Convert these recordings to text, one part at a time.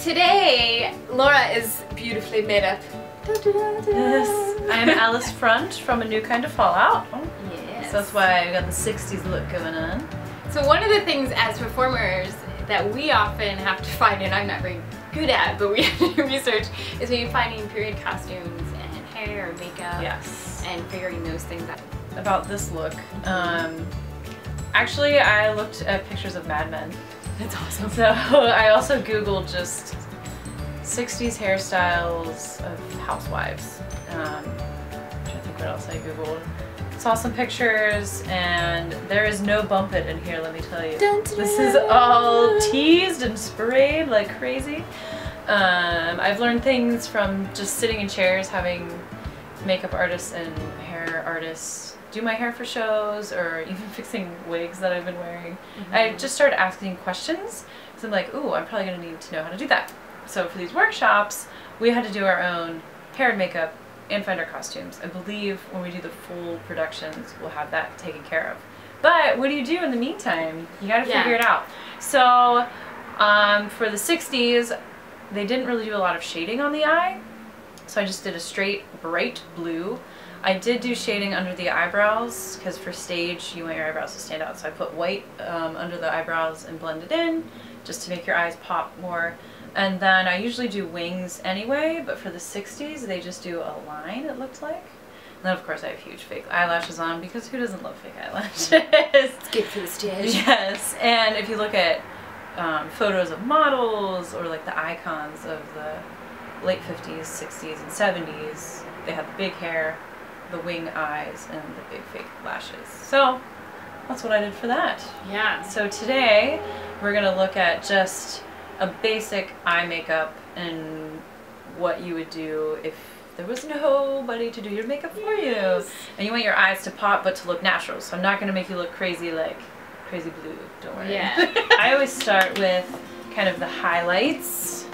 today, Laura is beautifully made up. Yes, I'm Alice Front from A New Kind of Fallout. Yes. So that's why I got the 60s look going on. So one of the things as performers that we often have to find, and I'm not very good at, but we have to do research, is when you're finding period costumes and hair or makeup. Yes. And figuring those things out. About this look, actually I looked at pictures of Mad Men. That's awesome. So I also Googled just 60s hairstyles of housewives. I'm trying to think what else I Googled. Saw some pictures, and there is no bump it in here, let me tell you. Dun, dun, This is all teased and sprayed like crazy. I've learned things from just sitting in chairs, having makeup artists and hair artists do my hair for shows, or even fixing wigs that I've been wearing. I just started asking questions, because I'm like, ooh, I'm probably going to need to know how to do that. So for these workshops, we had to do our own hair and makeup and find our costumes. I believe when we do the full productions, we'll have that taken care of. But what do you do in the meantime? You got to figure it out. So for the 60s, they didn't really do a lot of shading on the eye. So I just did a straight bright blue. I did do shading under the eyebrows, because for stage you want your eyebrows to stand out. So I put white under the eyebrows and blend it in, just to make your eyes pop more. And then I usually do wings anyway, but for the 60s they just do a line, it looked like. And then of course I have huge fake eyelashes on, because who doesn't love fake eyelashes? It's good for the stage. Yes, and if you look at photos of models or like the icons of the late 50s, 60s, and 70s, they have the big hair, the wing eyes, and the big fake lashes. So that's what I did for that. Yeah. So today we're going to look at just a basic eye makeup and what you would do if there was nobody to do your makeup for you. And you want your eyes to pop but to look natural. So I'm not going to make you look crazy like Crazy Blue, don't worry. Yeah. I always start with kind of the highlights.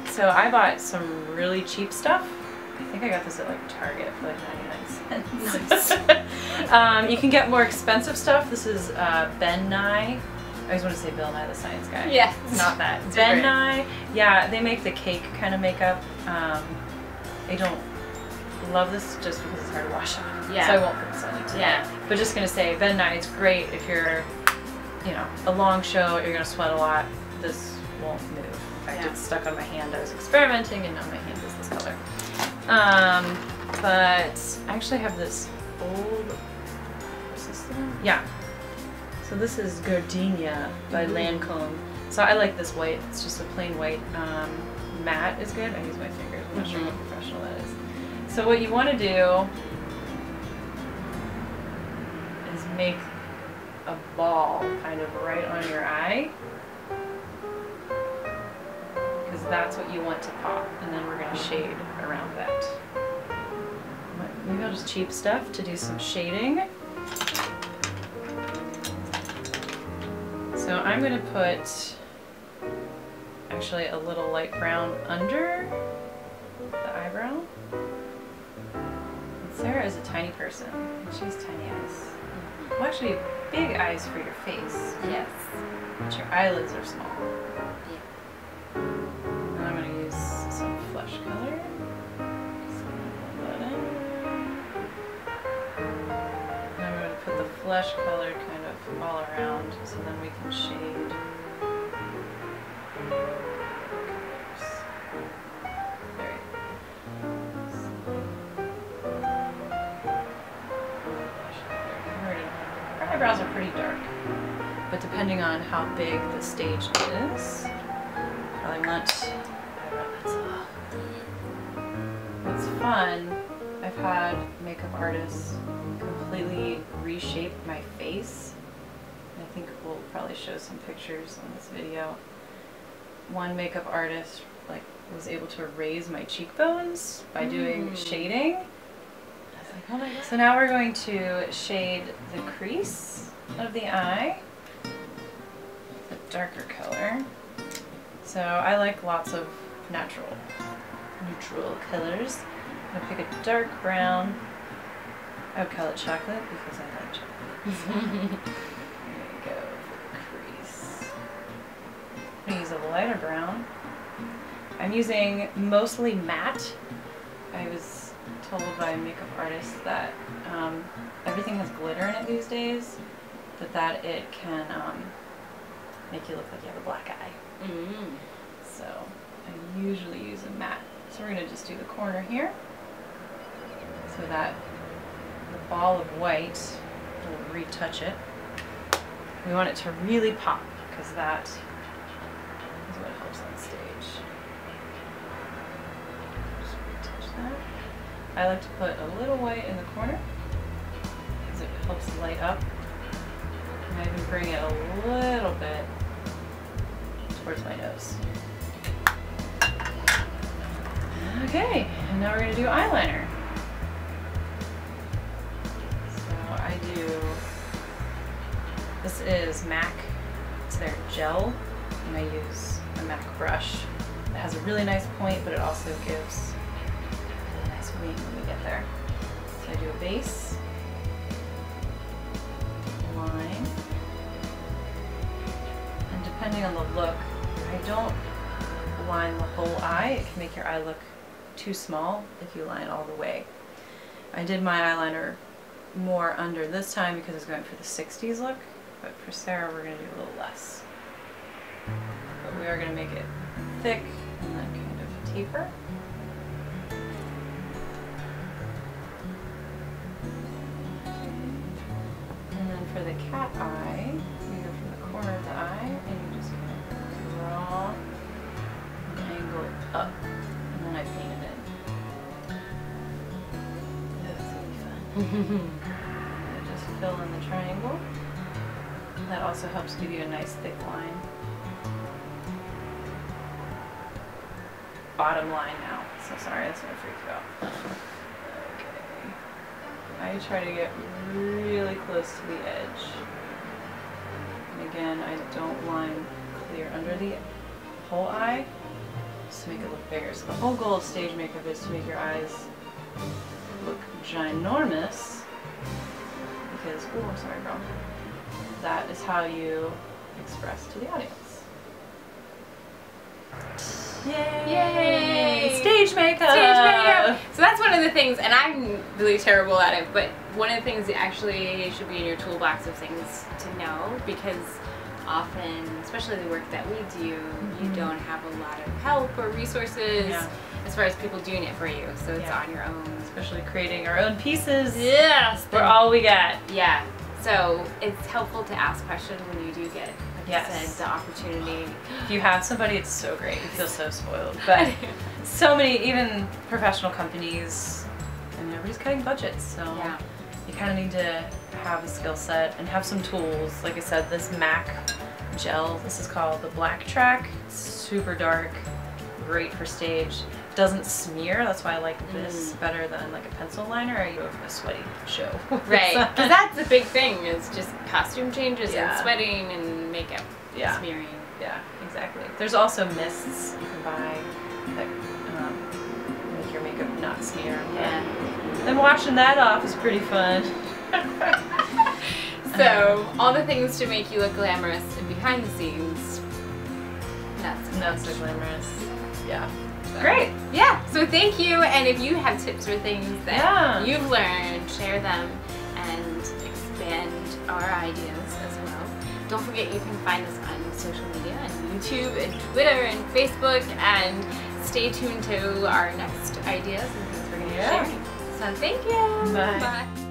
So I bought some really cheap stuff. I think I got this at like Target for like 99 cents. You can get more expensive stuff. This is Ben Nye. I always want to say Bill Nye the Science Guy. Yeah. It's not that. It's Ben Nye. Yeah, they make the cake kind of makeup. I don't love this just because it's hard to wash off. Yeah. So I won't put this on you today. Yeah. But just going to say, Ben Nye, it's great if you're, you know, a long show, you're going to sweat a lot. This won't move. In fact, it's stuck on my hand. I was experimenting, and now my hand is this color. But I actually have this old, what's this thing? Yeah. So this is Gardenia by Lancome. So I like this white. It's just a plain white. Matte is good. I use my fingers. I'm not sure how professional that is. So what you want to do is make a ball kind of right on your eye, because that's what you want to pop, and then we're going to shade around that. Maybe I'll just cheap stuff to do some shading. So I'm going to put actually a little light brown under the eyebrow. And Sarah is a tiny person, and she has tiny eyes. Well, actually, big eyes for your face. Yes. But your eyelids are small. Yeah. And I'm going to use some flesh color. Just blend that in. And I'm going to put the flesh color kind of all around, so then we can shade. Eyebrows are pretty dark, but depending on how big the stage is, probably want eyebrow pencil. What's fun, I've had makeup artists completely reshape my face. I think we'll probably show some pictures on this video. One makeup artist was able to raise my cheekbones by doing shading. Oh my God. So now we're going to shade the crease of the eye with a darker color. So I like lots of neutral colors. I'm going to pick a dark brown. I would call it chocolate because I like chocolate. There you go for the crease. I'm going to use use a lighter brown. I'm using mostly matte. I was told by a makeup artist that everything has glitter in it these days, but that it can make you look like you have a black eye. Mm. So I usually use a matte. So we're going to just do the corner here so that the ball of white will retouch it. We want it to really pop because that is what helps on stage. Just retouch that. I like to put a little white in the corner because it helps light up. And I even bring it a little bit towards my nose. Okay, and now we're going to do eyeliner. So I do, this is MAC, it's their gel, and I use a MAC brush. It has a really nice point, but it also gives a nice wing when we get there. So I do a base, line, and depending on the look, I don't line the whole eye. It can make your eye look too small if you line all the way. I did my eyeliner more under this time because I was going for the 60s look, but for Sarah we're going to do a little less. But we are going to make it thick and then kind of taper. And then for the cat eye, you go from the corner of the eye and you just kind of draw an angle up. And then I paint it in. That's really fun. I just fill in the triangle. That also helps give you a nice thick line. Bottom line now. So sorry, that's gonna freak you out. Okay. I try to get really close to the edge. And again, I don't line clear under the whole eye, just to make it look bigger. So the whole goal of stage makeup is to make your eyes look ginormous, because, oh, I'm sorry, girl. That is how you express to the audience. Yay! Yay! Stage makeup! Stage makeup! So that's one of the things, and I'm really terrible at it, but one of the things that actually should be in your toolbox of things to know, because often, especially the work that we do, you don't have a lot of help or resources as far as people doing it for you, so it's on your own. Especially creating our own pieces. Yes! We're all we got. Yeah. So it's helpful to ask questions when you do get, like you said, the opportunity. If you have somebody, it's so great. You feel so spoiled. But so many, even professional companies, and everybody's cutting budgets, so you kind of need to have a skill set and have some tools. Like I said, this MAC gel, this is called the Black Track. It's super dark, great for stage. Doesn't smear, that's why I like this better than like a pencil liner or you have a sweaty show. Right, because that's the big thing, is just costume changes and sweating and makeup smearing. Yeah, exactly. There's also mists you can buy that make your makeup not smear. Yeah. Then washing that off is pretty fun. So, all the things to make you look glamorous and behind the scenes, not so glamorous. Yeah. So, great. Yeah. So thank you. And if you have tips or things that you've learned, share them and expand our ideas as well. Don't forget you can find us on social media, on YouTube and Twitter and Facebook, and stay tuned to our next ideas and things we're going to be sharing. So thank you. Bye. Bye.